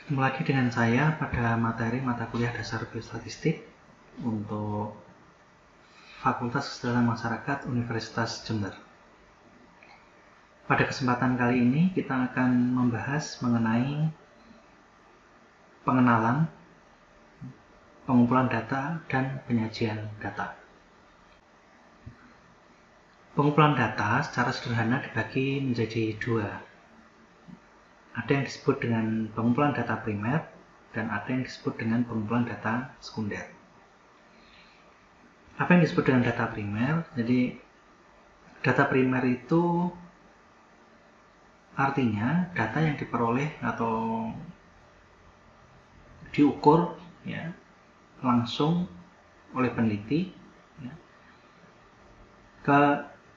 Ketemu lagi dengan saya pada materi mata kuliah dasar biostatistik untuk Fakultas Kesehatan Masyarakat Universitas Jember. Pada kesempatan kali ini kita akan membahas mengenai pengenalan, pengumpulan data, dan penyajian data. Pengumpulan data secara sederhana dibagi menjadi dua. Ada yang disebut dengan pengumpulan data primer dan ada yang disebut dengan pengumpulan data sekunder. Apa yang disebut dengan data primer? Jadi data primer itu artinya data yang diperoleh atau diukur langsung oleh peneliti ke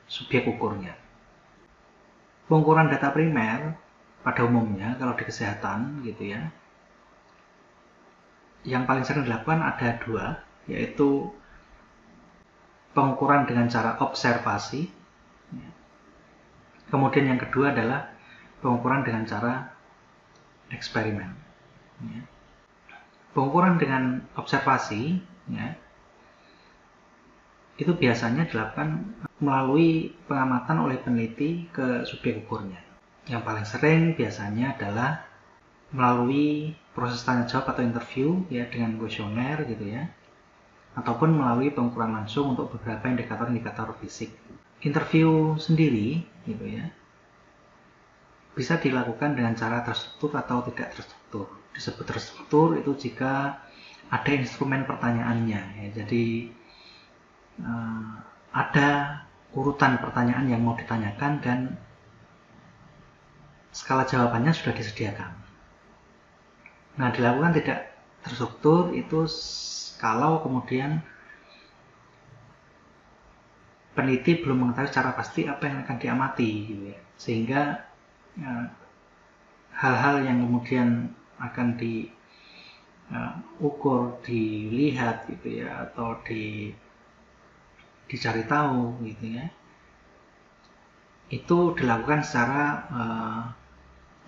subjek ukurnya. Pengukuran data primer pada umumnya kalau di kesehatan yang paling sering dilakukan ada dua, yaitu pengukuran dengan cara observasi. Kemudian yang kedua adalah pengukuran dengan cara eksperimen. Pengukuran dengan observasi itu biasanya dilakukan melalui pengamatan oleh peneliti ke subjek ukurnya. Yang paling sering biasanya adalah melalui proses tanya jawab atau interview dengan kuesioner ataupun melalui pengukuran langsung untuk beberapa indikator-indikator fisik. Interview sendiri bisa dilakukan dengan cara terstruktur atau tidak terstruktur. Disebut terstruktur itu jika ada instrumen pertanyaannya jadi ada urutan pertanyaan yang mau ditanyakan dan skala jawabannya sudah disediakan. Nah, dilakukan tidak terstruktur itu kalau kemudian peneliti belum mengetahui secara pasti apa yang akan diamati sehingga hal-hal yang kemudian akan diukur, dilihat atau dicari tahu itu dilakukan secara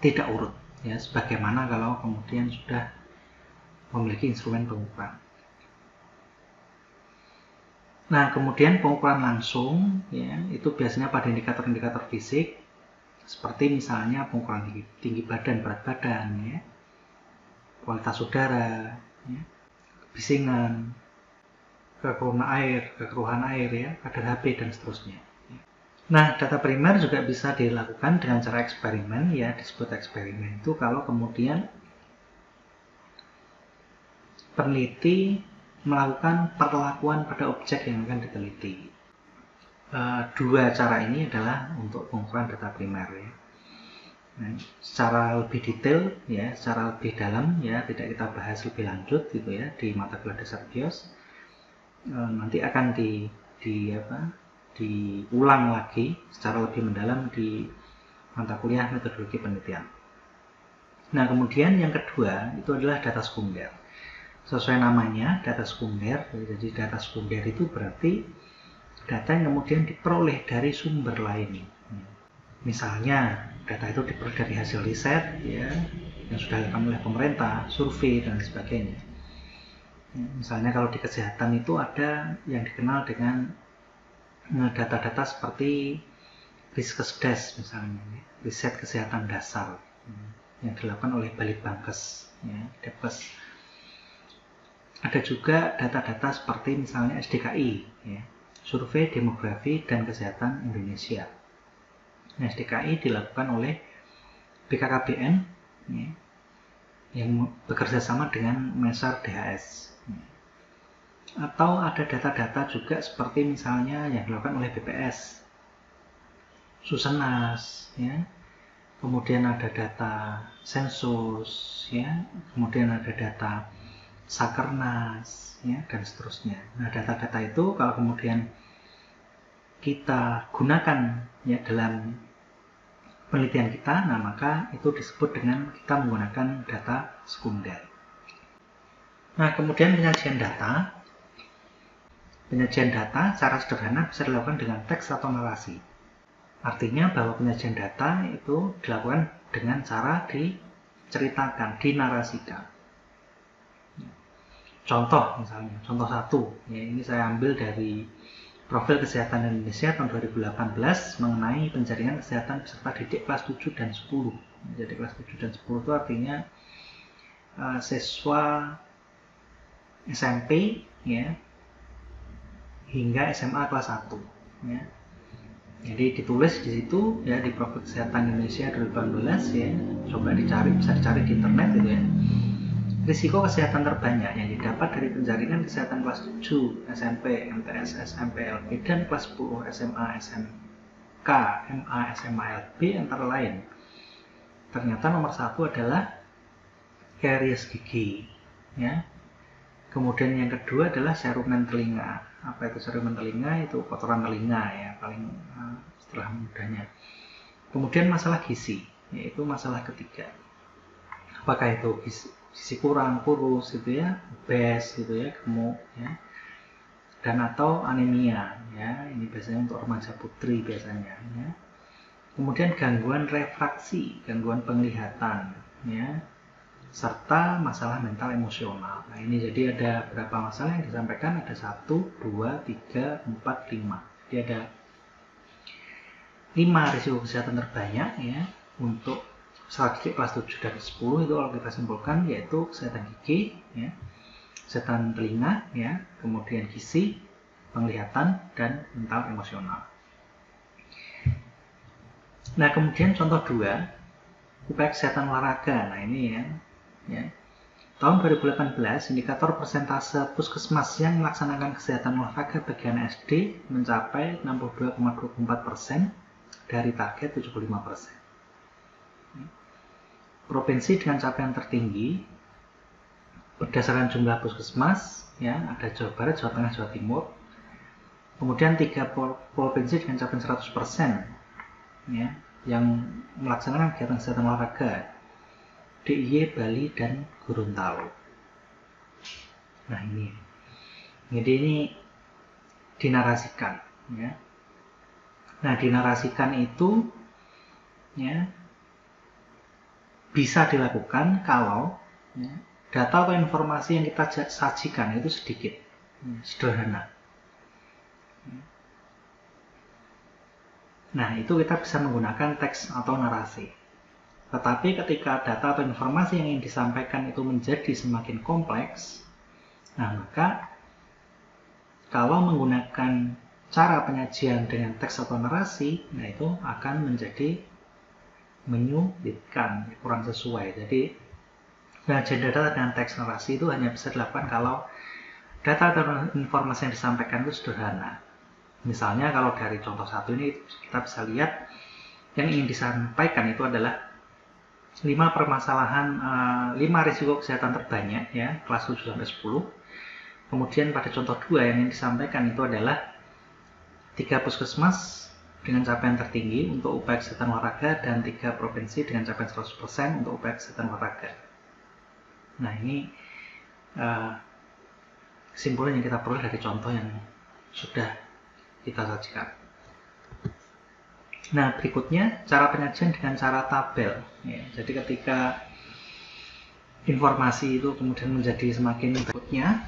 tidak urut sebagaimana kalau kemudian sudah memiliki instrumen pengukuran. Nah, kemudian pengukuran langsung itu biasanya pada indikator-indikator fisik seperti misalnya pengukuran tinggi badan, berat badan, kualitas udara, kebisingan, kekeruhan air, kadar Hb dan seterusnya. Nah, data primer juga bisa dilakukan dengan cara eksperimen disebut eksperimen itu kalau kemudian peneliti melakukan perlakuan pada objek yang akan diteliti. Dua cara ini adalah untuk pengukuran data primer Nah, secara lebih detail secara lebih dalam tidak kita bahas lebih lanjut di mata kuliah dasar bios. Nanti akan diulang lagi secara lebih mendalam di mata kuliah metodologi penelitian. Nah, kemudian yang kedua itu adalah data sekunder. Sesuai namanya, data sekunder. Jadi data sekunder itu berarti data yang kemudian diperoleh dari sumber lain. Misalnya, data itu diperoleh dari hasil riset yang sudah dilakukan oleh pemerintah, survei dan sebagainya. Misalnya kalau di kesehatan itu ada yang dikenal dengan data-data seperti Riskesdas misalnya, riset kesehatan dasar yang dilakukan oleh Balitbangkes, Depkes. Ada juga data-data seperti misalnya SDKI, Survei Demografi dan Kesehatan Indonesia. Nah, SDKI dilakukan oleh BKKBN yang bekerja sama dengan Mesar DHS. Atau ada data-data juga seperti misalnya yang dilakukan oleh BPS, Susenas, kemudian ada data sensus, kemudian ada data Sakernas, dan seterusnya. Nah, data-data itu kalau kemudian kita gunakan dalam penelitian kita, nah maka itu disebut dengan kita menggunakan data sekunder. Nah, kemudian penyajian data. Penyajian data secara sederhana bisa dilakukan dengan teks atau narasi. Artinya bahwa penyajian data itu dilakukan dengan cara diceritakan, dinarasikan. Contoh misalnya, contoh satu, ya, ini saya ambil dari Profil Kesehatan Indonesia tahun 2018 mengenai penjaringan kesehatan peserta didik kelas 7 dan 10. Jadi kelas 7 dan 10 itu artinya siswa SMP, ya, hingga SMA kelas 1, ya. Jadi ditulis di situ, ya, di Profil Kesehatan Indonesia 2018, ya, coba dicari, bisa dicari di internet gitu, ya. Risiko kesehatan terbanyak yang didapat dari penjaringan kesehatan kelas 7 SMP, MTS, SMP, LB, dan kelas 10 SMA, SMK, MA, SMA, LB antara lain. Ternyata nomor 1 adalah karies gigi, ya. Kemudian yang kedua adalah serumen telinga. Apa itu serumen telinga? Itu kotoran telinga, ya, paling istilah mudahnya. Kemudian masalah gizi, yaitu masalah ketiga. Apakah itu gizi kurang, kurus, gitu ya, obes, gitu ya, gemuk, ya, dan atau anemia, ya, ini biasanya untuk remaja putri biasanya, ya. Kemudian gangguan refraksi, gangguan penglihatan, ya, serta masalah mental emosional. Nah, ini jadi ada berapa masalah yang disampaikan, ada 1, 2, 3, 4, 5. Jadi ada 5 risiko kesehatan terbanyak, ya, untuk peserta didik kelas 7 dan 10 itu kalau kita simpulkan yaitu kesehatan gigi, ya, kesehatan telinga, ya, kemudian gizi, penglihatan, dan mental emosional. Nah, kemudian contoh 2, upaya kesehatan olahraga. Nah, ini ya. Tahun 2018, indikator persentase puskesmas yang melaksanakan kesehatan olahraga bagi anak SD mencapai 62,24% dari target 75%. Provinsi dengan capaian tertinggi berdasarkan jumlah puskesmas, ya, ada Jawa Barat, Jawa Tengah, Jawa Timur. Kemudian 3 provinsi dengan capaian 100%, ya, yang melaksanakan kegiatan kesehatan olahraga, DIY, Bali, dan Gorontalo. Nah, jadi ini dinarasikan, ya. Nah, dinarasikan itu, ya, bisa dilakukan kalau, ya, data atau informasi yang kita sajikan itu sedikit, sederhana. Nah, itu kita bisa menggunakan teks atau narasi. Tetapi ketika data atau informasi yang ingin disampaikan itu menjadi semakin kompleks, nah, maka kalau menggunakan cara penyajian dengan teks atau narasi, nah, itu akan menjadi menyulitkan, kurang sesuai. Jadi penyajian data dengan teks narasi itu hanya bisa dilakukan kalau data atau informasi yang disampaikan itu sederhana. Misalnya kalau dari contoh 1 ini kita bisa lihat yang ingin disampaikan itu adalah 5 permasalahan, 5 risiko kesehatan terbanyak, ya, kelas 7 sampai 10. Kemudian pada contoh 2 yang ingin disampaikan itu adalah 3 puskesmas dengan capaian tertinggi untuk upaya kesehatan olahraga dan 3 provinsi dengan capaian 100% untuk upaya kesehatan olahraga. Nah, ini kesimpulan yang kita peroleh dari contoh yang sudah kita sajikan. Nah, berikutnya cara penyajian dengan cara tabel, ya. Jadi ketika informasi itu kemudian menjadi semakin berikutnya,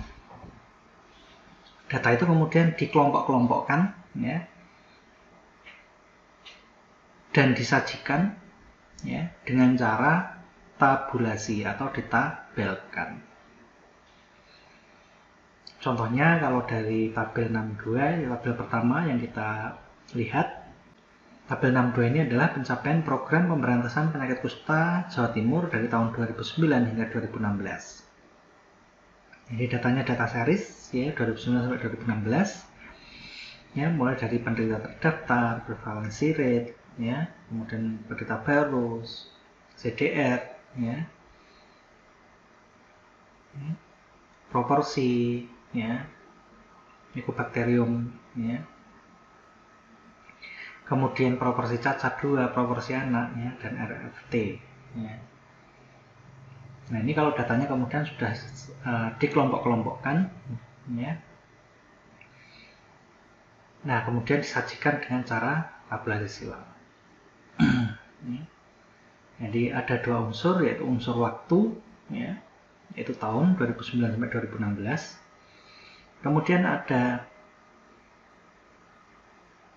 data itu kemudian dikelompok-kelompokkan, ya, dan disajikan, ya, dengan cara tabulasi atau ditabelkan. Contohnya kalau dari tabel 62, tabel pertama yang kita lihat, tabel 62 ini adalah pencapaian program pemberantasan penyakit kusta Jawa Timur dari tahun 2009 hingga 2016. Jadi datanya data series, ya, 2009 sampai 2016. Ya, mulai dari penderita terdaftar, prevalensi rate, ya, kemudian penderita baru, CDR, ya, proporsi, ya, Mycobacterium, ya, kemudian proporsi cacat 2, proporsi anak, ya, dan RFT, ya. Nah, ini kalau datanya kemudian sudah dikelompok-kelompokkan, ya. Nah, kemudian disajikan dengan cara tabulasi silang. Jadi ada dua unsur, yaitu unsur waktu, ya, yaitu tahun 2009 sampai 2016. Kemudian ada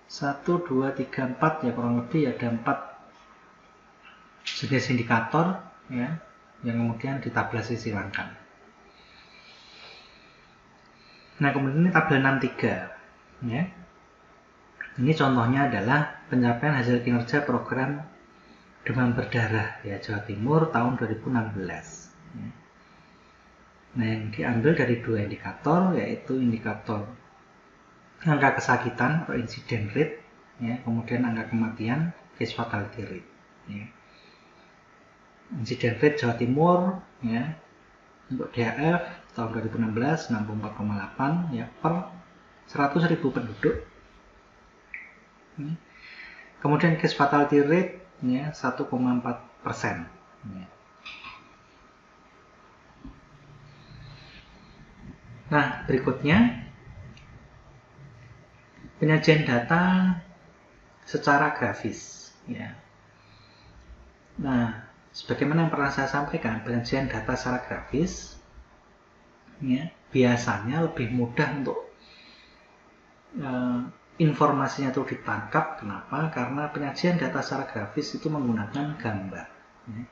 1, 2, 3, 4, ya kurang lebih ada 4 jenis indikator, ya, yang kemudian ditabelasi silangkan. Nah, kemudian ini tabel 63, ya. Ini contohnya adalah pencapaian hasil kinerja program demam berdarah, ya, Jawa Timur tahun 2016. Ya. Nah, yang diambil dari dua indikator, yaitu indikator angka kesakitan atau incident rate, ya, kemudian angka kematian, case fatality rate. Ya. Incident rate Jawa Timur, ya, untuk DAF tahun 2016 64,8, ya, per 100.000 penduduk. Ya. Kemudian case fatality rate, ya, 1,4%. Ya. Nah, berikutnya penyajian data secara grafis, ya. Nah, sebagaimana yang pernah saya sampaikan, penyajian data secara grafis, ya, biasanya lebih mudah untuk informasinya itu ditangkap. Kenapa? Karena penyajian data secara grafis itu menggunakan gambar. Ya.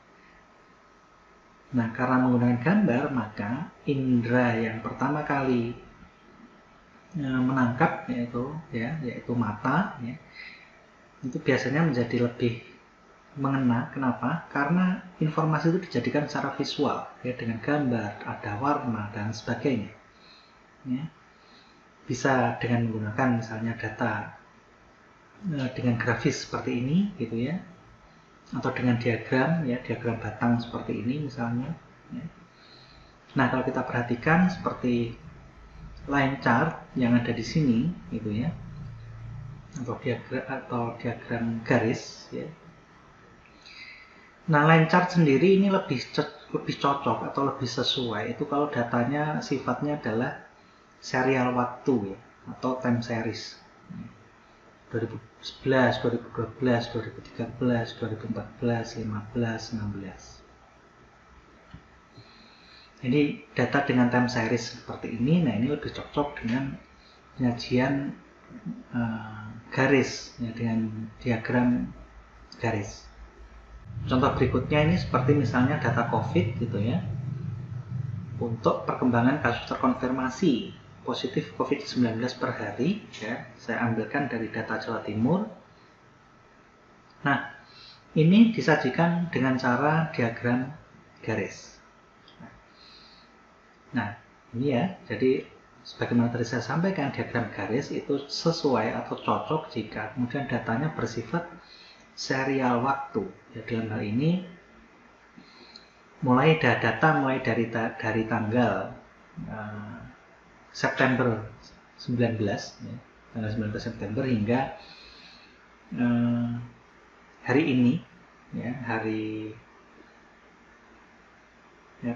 Nah, karena menggunakan gambar, maka indera yang pertama kali menangkap yaitu mata, ya, itu biasanya menjadi lebih mengena. Kenapa? Karena informasi itu dijadikan secara visual, ya, dengan gambar, ada warna dan sebagainya. Ya. Bisa dengan menggunakan misalnya data dengan grafis seperti ini, gitu ya, atau dengan diagram, ya, diagram batang seperti ini misalnya. Ya. Nah, kalau kita perhatikan seperti line chart yang ada di sini, gitu ya, atau diagram garis, ya. Nah, line chart sendiri ini lebih cocok atau lebih sesuai itu kalau datanya sifatnya adalah serial waktu, ya, atau time series. 2011, 2012, 2013, 2014, 15, 16. Jadi data dengan time series seperti ini, nah ini lebih cocok dengan penyajian garis, ya, dengan diagram garis. Contoh berikutnya ini seperti misalnya data COVID, gitu ya, untuk perkembangan kasus terkonfirmasi positif COVID-19 per hari, ya, saya ambilkan dari data Jawa Timur. Nah, ini disajikan dengan cara diagram garis. Nah, ini ya, jadi sebagaimana tadi saya sampaikan, diagram garis itu sesuai atau cocok jika kemudian datanya bersifat serial waktu. Ya, dalam hal ini mulai dari tanggal September 19, ya, tanggal 19 September hingga hari ini, ya,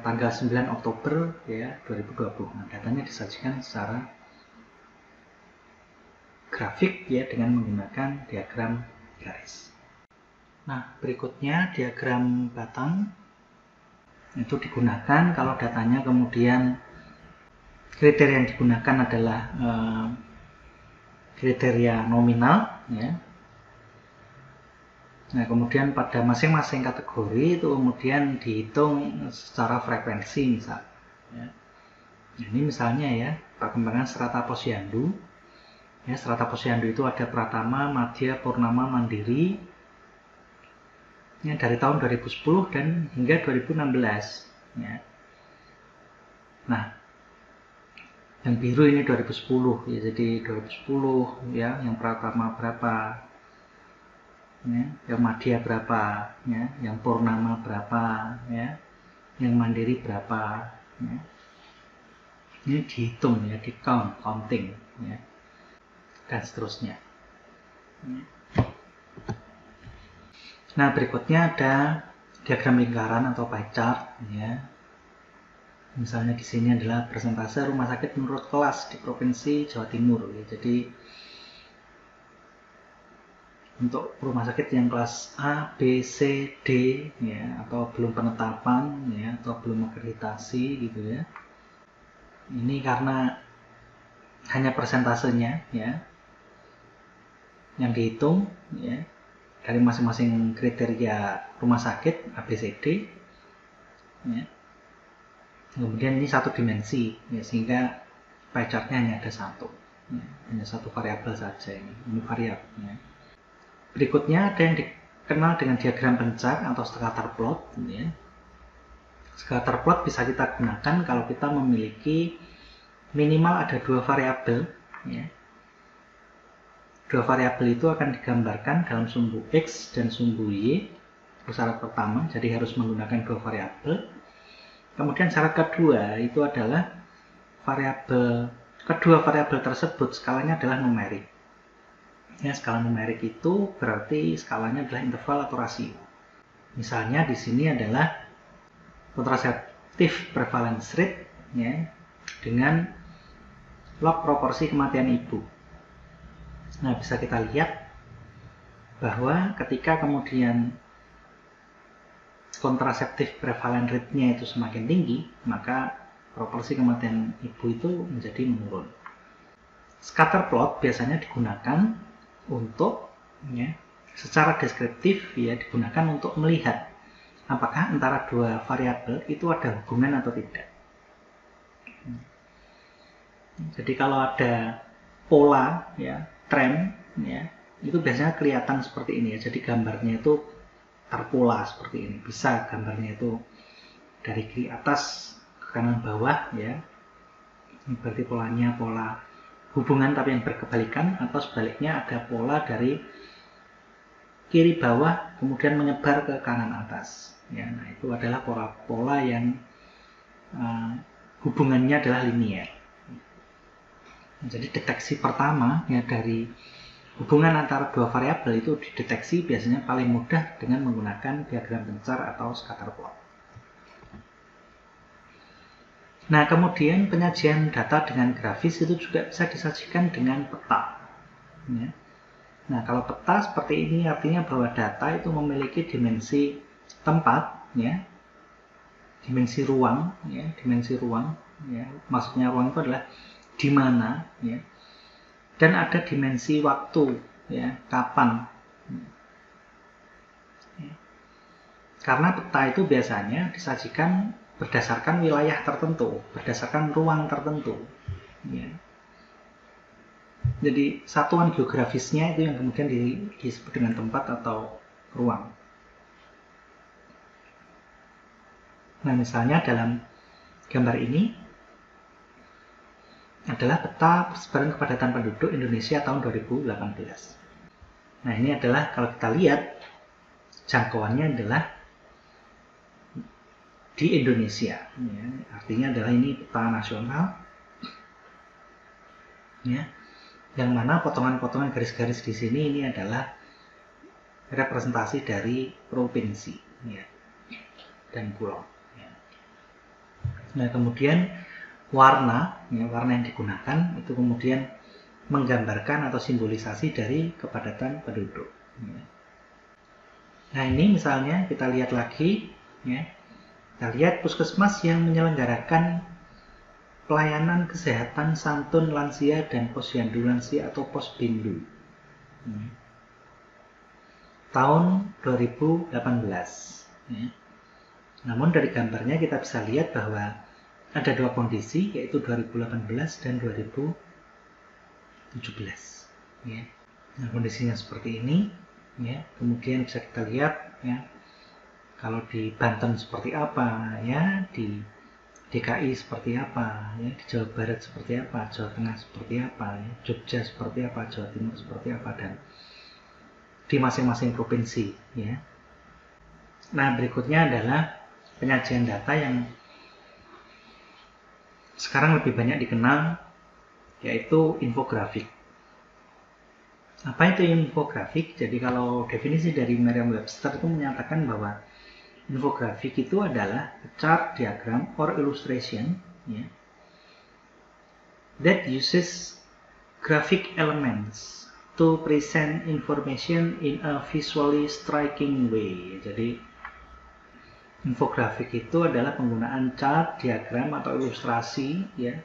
tanggal 9 Oktober, ya, 2020. Nah, datanya disajikan secara grafik, ya, dengan menggunakan diagram garis. Nah, berikutnya diagram batang itu digunakan kalau datanya kemudian kriteria yang digunakan adalah kriteria nominal, ya. Nah, kemudian pada masing-masing kategori itu kemudian dihitung secara frekuensi, misal. Ya. Ini misalnya, ya, perkembangan strata posyandu. Ya, strata posyandu itu ada Pratama, Madya, Purnama, Mandiri. Ya, dari tahun 2010 dan hingga 2016. Ya. Nah, yang biru ini 2010, ya, jadi 2010, ya, yang Pratama berapa, ya, yang Madya berapa, ya, yang Purnama berapa, ya, yang Mandiri berapa, ya. Ini dihitung, ya, di counting, ya, dan seterusnya. Ya. Nah, berikutnya ada diagram lingkaran atau pie chart, ya. Misalnya di sini adalah persentase rumah sakit menurut kelas di Provinsi Jawa Timur, ya. Jadi Untuk rumah sakit yang kelas A, B, C, D, ya, atau belum penetapan, ya, atau belum akreditasi, gitu ya. Ini karena hanya persentasenya, ya, yang dihitung, ya, dari masing-masing kriteria rumah sakit A, B, C, D, ya. Kemudian ini satu dimensi, ya, sehingga pie chart-nya hanya ada satu, ya, hanya satu variabel saja ini variabel. Ya. Berikutnya ada yang dikenal dengan diagram pencar atau scatter plot. Ya. Scatter plot bisa kita gunakan kalau kita memiliki minimal ada dua variabel. Ya. Dua variabel itu akan digambarkan dalam sumbu X dan sumbu Y. Itu syarat pertama, jadi harus menggunakan dua variabel. Kemudian syarat kedua itu adalah kedua variabel tersebut skalanya adalah numerik. Ya, skala numerik itu berarti skalanya adalah interval atau rasio. Misalnya di sini adalah kontraseptif prevalence rate, ya, dengan log proporsi kematian ibu. Nah, bisa kita lihat bahwa ketika kemudian kontraseptif prevalence rate-nya itu semakin tinggi, maka proporsi kematian ibu itu menjadi menurun. Scatter plot biasanya digunakan untuk, ya, secara deskriptif, ya, digunakan untuk melihat apakah antara dua variabel itu ada hubungan atau tidak. Jadi kalau ada pola, ya, tren, ya, itu biasanya kelihatan seperti ini, ya. Jadi gambarnya itu terpola seperti ini. Bisa gambarnya itu dari kiri atas ke kanan bawah, ya. Ini berarti polanya pola hubungan tapi yang berkebalikan, atau sebaliknya ada pola dari kiri bawah kemudian menyebar ke kanan atas. Ya, nah itu adalah pola yang hubungannya adalah linear. Jadi deteksi pertama, ya, dari hubungan antara dua variabel itu dideteksi biasanya paling mudah dengan menggunakan diagram pencar atau scatter plot. Nah, kemudian penyajian data dengan grafis itu juga bisa disajikan dengan peta. Ya. Nah, kalau peta seperti ini artinya bahwa data itu memiliki dimensi tempat, ya, dimensi ruang, ya, dimensi ruang, ya. Maksudnya ruang itu adalah di mana, ya, dan ada dimensi waktu, ya, kapan. Ya. Karena peta itu biasanya disajikan berdasarkan wilayah tertentu, berdasarkan ruang tertentu. Ya. Jadi satuan geografisnya itu yang kemudian disebut dengan tempat atau ruang. Nah, misalnya dalam gambar ini adalah peta persebaran kepadatan penduduk Indonesia tahun 2018. Nah, ini adalah kalau kita lihat jangkauannya adalah di Indonesia, ya. Artinya adalah ini peta nasional, ya, yang mana potongan-potongan garis-garis di sini ini adalah representasi dari provinsi, ya, dan pulau. Ya. Nah, kemudian warna, ya, warna yang digunakan itu kemudian menggambarkan atau simbolisasi dari kepadatan penduduk. Ya. Nah, ini misalnya kita lihat lagi, ya. Kita lihat puskesmas yang menyelenggarakan pelayanan kesehatan santun lansia dan posyandu lansia atau posbindu. Tahun 2018. Ya. Namun dari gambarnya kita bisa lihat bahwa ada dua kondisi, yaitu 2018 dan 2017. Ya. Nah, kondisinya seperti ini. Ya. Kemudian bisa kita lihat, ya, kalau di Banten seperti apa, ya, di DKI seperti apa, ya, di Jawa Barat seperti apa, Jawa Tengah seperti apa, ya, Jogja seperti apa, Jawa Timur seperti apa, dan di masing-masing provinsi. Ya. Nah, berikutnya adalah penyajian data yang sekarang lebih banyak dikenal, yaitu infografik. Apa itu infografik? Jadi kalau definisi dari Merriam-Webster itu menyatakan bahwa infografik itu adalah a chart, diagram, or illustration, ya, that uses graphic elements to present information in a visually striking way. Jadi infografik itu adalah penggunaan chart, diagram atau ilustrasi ya,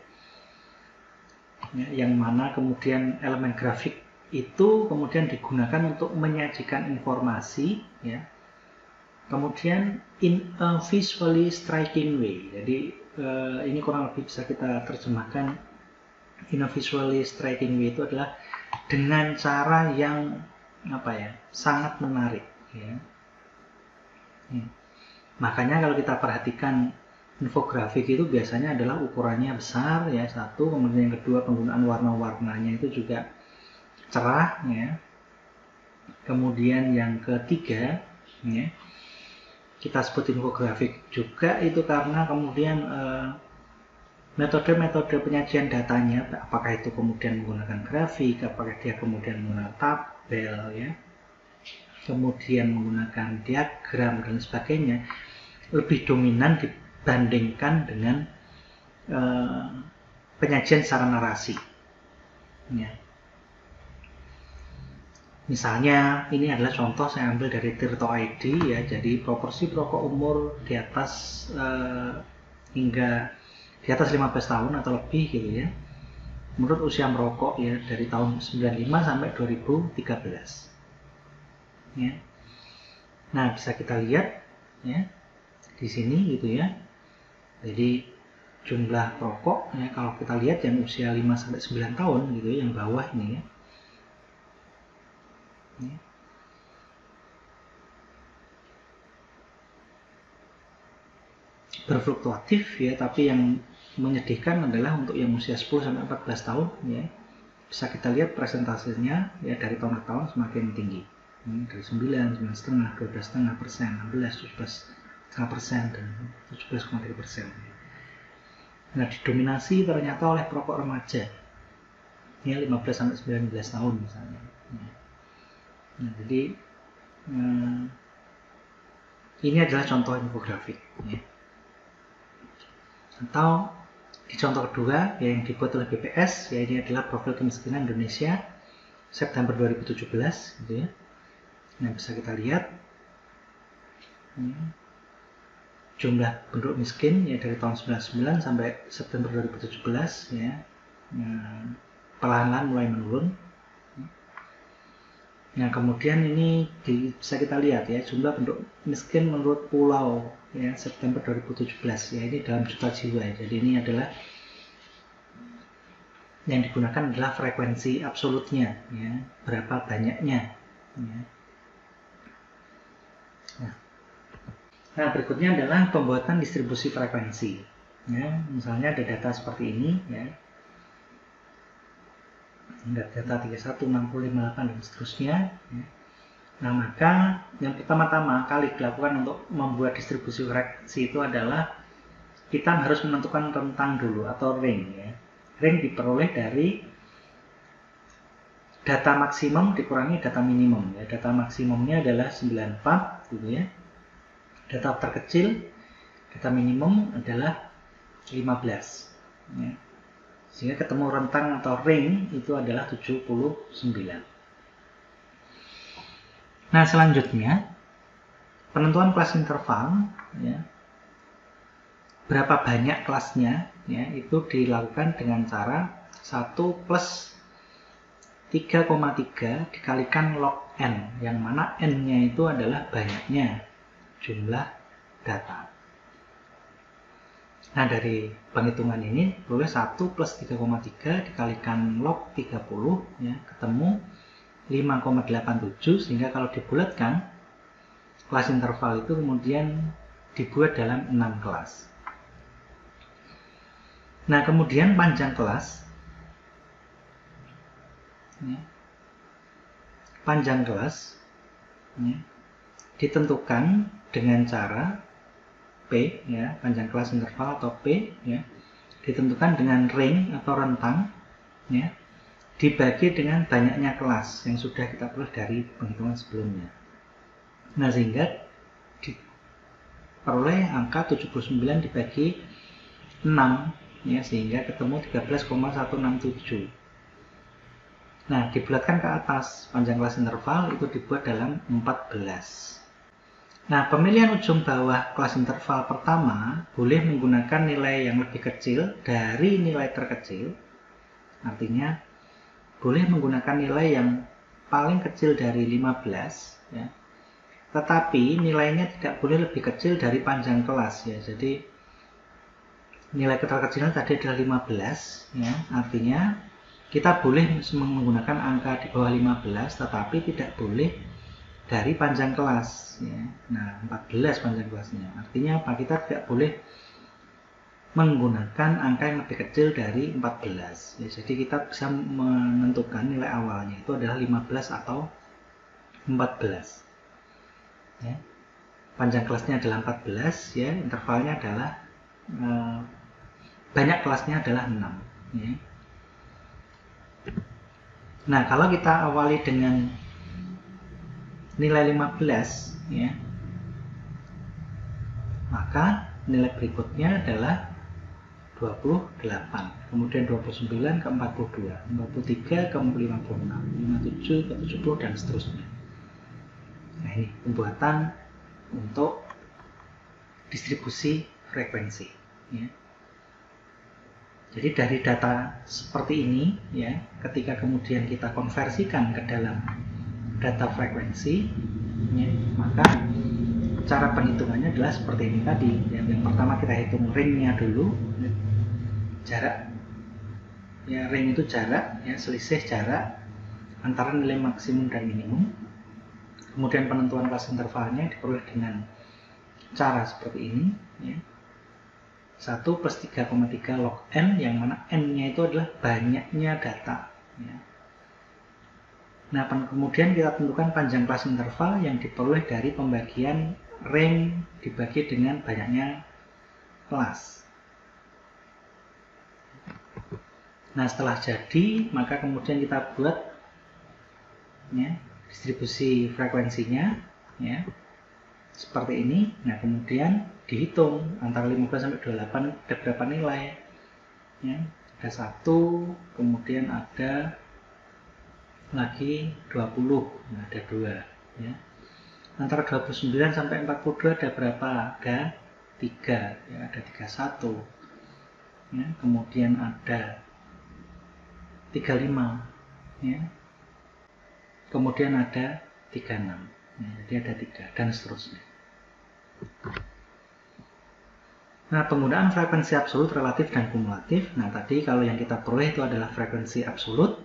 yang mana kemudian elemen grafik itu kemudian digunakan untuk menyajikan informasi ya, kemudian in a visually striking way. Jadi ini kurang lebih bisa kita terjemahkan, in a visually striking way itu adalah dengan cara yang sangat menarik ya. Makanya kalau kita perhatikan infografik itu biasanya adalah ukurannya besar ya, satu, kemudian yang kedua penggunaan warna-warnanya itu juga cerah ya. Kemudian yang ketiga ya, kita sebut infografik juga itu karena kemudian metode-metode penyajian datanya, apakah itu kemudian menggunakan grafik, apakah dia kemudian menggunakan tabel ya, kemudian menggunakan diagram dan sebagainya, lebih dominan dibandingkan dengan penyajian secara narasi ya. Misalnya ini adalah contoh saya ambil dari Tirto ID ya, jadi proporsi perokok umur di atas hingga di atas 15 tahun atau lebih gitu ya, menurut usia merokok ya, dari tahun 95 sampai 2013 ya. Nah, bisa kita lihat ya di sini gitu ya. Jadi jumlah perokok ya, kalau kita lihat yang usia 5 sampai 9 tahun gitu ya, yang bawah ini ya. Berfluktuatif ya, tapi yang menyedihkan adalah untuk yang usia 10 sampai 14 tahun ya, bisa kita lihat presentasinya ya dari tahun ke tahun semakin tinggi, dari 9, 9,5, 12,5%, 16, 17,5% dan 17,3%. Nah, didominasi ternyata oleh perokok remaja ya, 15 sampai 19 tahun misalnya. Nah, jadi ini adalah contoh infografik ya. Atau di contoh kedua ya, yang dibuat oleh BPS ya, ini adalah profil kemiskinan Indonesia September 2017 gitu ya. Nah, bisa kita lihat jumlah penduduk miskin ya dari tahun 99 sampai September 2017 ya, perlahan-lahan mulai menurun. Nah, kemudian ini bisa kita lihat ya, jumlah penduduk miskin menurut pulau ya, September 2017 ya, ini dalam juta jiwa ya. Jadi ini adalah yang digunakan adalah frekuensi absolutnya ya, berapa banyaknya ya. Nah, berikutnya adalah pembuatan distribusi frekuensi ya. Misalnya ada data seperti ini ya, data 31, 60, 58 dan seterusnya ya. Nah, maka yang pertama-tama kali dilakukan untuk membuat distribusi frekuensi itu adalah kita harus menentukan rentang dulu atau range ya. Range diperoleh dari data maksimum dikurangi data minimum ya. Data maksimumnya adalah 94 gitu ya. Data terkecil, data minimum adalah 15 ya. Sehingga ketemu rentang atau range itu adalah 79. Nah, selanjutnya penentuan kelas interval ya, berapa banyak kelasnya ya, itu dilakukan dengan cara 1 plus 3,3 dikalikan log n, yang mana n-nya itu adalah banyaknya jumlah data. Nah, dari penghitungan ini boleh 1 plus 3,3 dikalikan log 30 ya, ketemu 5,87, sehingga kalau dibulatkan kelas interval itu kemudian dibuat dalam 6 kelas. Nah, kemudian panjang kelas ya, panjang kelas ya, ditentukan dengan cara P ya, panjang kelas interval atau P ya, ditentukan dengan range atau rentang ya, dibagi dengan banyaknya kelas yang sudah kita peroleh dari penghitungan sebelumnya. Nah, sehingga diperoleh angka 79 dibagi 6 ya, sehingga ketemu 13,167. Nah, dibulatkan ke atas, panjang kelas interval itu dibuat dalam 14. Nah, pemilihan ujung bawah kelas interval pertama boleh menggunakan nilai yang lebih kecil dari nilai terkecil. Artinya, boleh menggunakan nilai yang paling kecil dari 15, ya. Tetapi nilainya tidak boleh lebih kecil dari panjang kelas, ya. Jadi, nilai terkecilnya tadi adalah 15, ya. Artinya, kita boleh menggunakan angka di bawah 15, tetapi tidak boleh dari panjang kelas, ya. Nah, 14 panjang kelasnya. Artinya apa? Kita tidak boleh menggunakan angka yang lebih kecil dari 14. Ya, jadi kita bisa menentukan nilai awalnya itu adalah 15 atau 14. Ya. Panjang kelasnya adalah 14, ya. Intervalnya adalah banyak kelasnya adalah 6. Ya. Nah, kalau kita awali dengan nilai 15, ya, maka nilai berikutnya adalah 28, kemudian 29 ke 42, 43 ke 56, 57 ke 70, dan seterusnya. Nah, ini pembuatan untuk distribusi frekuensi, ya. Jadi dari data seperti ini, ya, ketika kemudian kita konversikan ke dalam data frekuensi, ya, maka cara penghitungannya adalah seperti ini tadi. Yang pertama kita hitung ringnya dulu, ya. Jarak, ya, ring itu jarak, ya, selisih jarak antara nilai maksimum dan minimum. Kemudian penentuan kelas intervalnya diperoleh dengan cara seperti ini, ya. 1 plus 3,3 log n, yang mana n-nya itu adalah banyaknya data, ya. Nah, kemudian kita tentukan panjang kelas interval yang diperoleh dari pembagian ring dibagi dengan banyaknya kelas. Nah, setelah jadi, maka kemudian kita buat, ya, distribusi frekuensinya, ya, seperti ini. Nah, kemudian dihitung antara 15 sampai 28 ada berapa nilai, ya. Ada 1, kemudian ada lagi 20, nah, ada 2, ya. Antara 29 sampai 42 ada berapa? Ada 3, ya, ada 31, ya. Kemudian ada 35, ya. Kemudian ada 36, ya, jadi ada 3, dan seterusnya. Nah, penggunaan frekuensi absolut, relatif, dan kumulatif. Nah, tadi kalau yang kita peroleh itu adalah frekuensi absolut.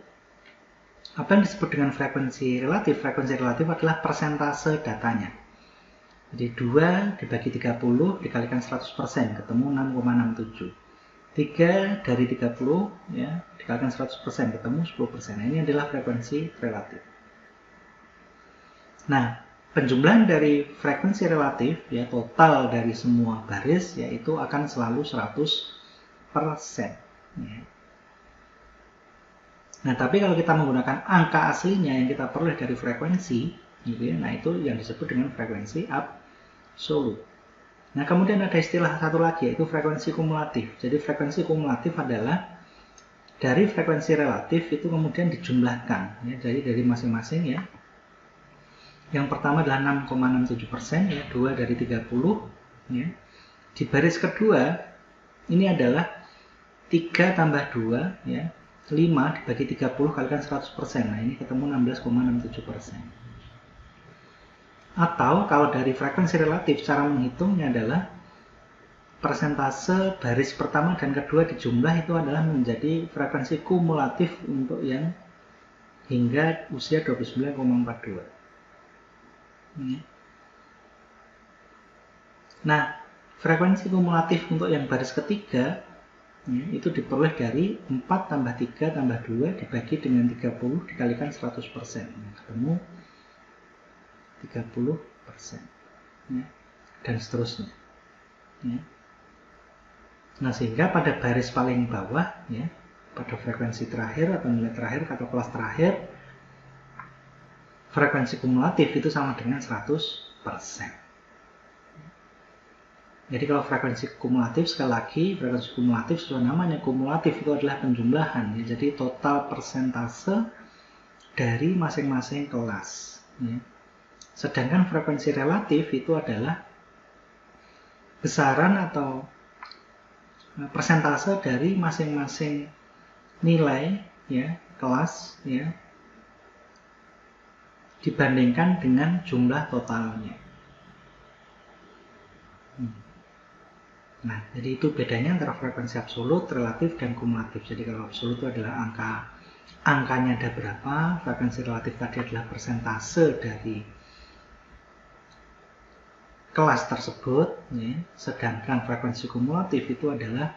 Apa yang disebut dengan frekuensi relatif? Frekuensi relatif adalah persentase datanya. Jadi 2 dibagi 30 dikalikan 100%, ketemu 6,67. 3 dari 30, ya, dikalikan 100%, ketemu 10%. Nah, ini adalah frekuensi relatif. Nah, penjumlahan dari frekuensi relatif, ya, total dari semua baris, yaitu akan selalu 100%. Ya. Nah, tapi kalau kita menggunakan angka aslinya yang kita peroleh dari frekuensi, gitu ya, nah itu yang disebut dengan frekuensi absolut. Nah, kemudian ada istilah satu lagi, yaitu frekuensi kumulatif. Jadi frekuensi kumulatif adalah dari frekuensi relatif itu kemudian dijumlahkan, ya, jadi dari masing-masing, ya. Yang pertama adalah 6,67%, ya, 2 dari 30, ya. Di baris kedua ini adalah 3 tambah 2, ya, 5 dibagi 30 kalikan 100%. Nah, ini ketemu 16,67%. Atau kalau dari frekuensi relatif, cara menghitungnya adalah persentase baris pertama dan kedua dijumlah itu adalah menjadi frekuensi kumulatif untuk yang hingga usia 29,42. Nah, frekuensi kumulatif untuk yang baris ketiga, ya, itu diperoleh dari 4 tambah 3 tambah 2 dibagi dengan 30 dikalikan 100%. Nah, ketemu 30%, ya, dan seterusnya, ya. Nah, sehingga pada baris paling bawah, ya, pada frekuensi terakhir atau nilai terakhir atau kelas terakhir, frekuensi kumulatif itu sama dengan 100%. Jadi kalau frekuensi kumulatif, sekali lagi, frekuensi kumulatif sesuai namanya, kumulatif itu adalah penjumlahan, ya. Jadi total persentase dari masing-masing kelas. Ya. Sedangkan frekuensi relatif itu adalah besaran atau persentase dari masing-masing nilai ya kelas ya dibandingkan dengan jumlah totalnya. Nah, jadi itu bedanya antara frekuensi absolut, relatif, dan kumulatif. Jadi kalau absolut itu adalah angkanya ada berapa, frekuensi relatif tadi adalah persentase dari kelas tersebut, ya. Sedangkan frekuensi kumulatif itu adalah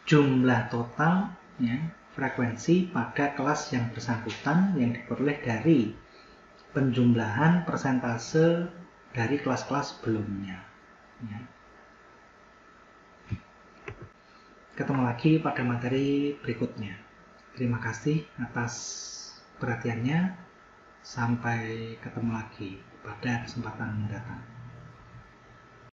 jumlah total ya, frekuensi pada kelas yang bersangkutan yang diperoleh dari penjumlahan persentase dari kelas-kelas sebelumnya. Ya. Ketemu lagi pada materi berikutnya. Terima kasih atas perhatiannya. Sampai ketemu lagi pada kesempatan mendatang.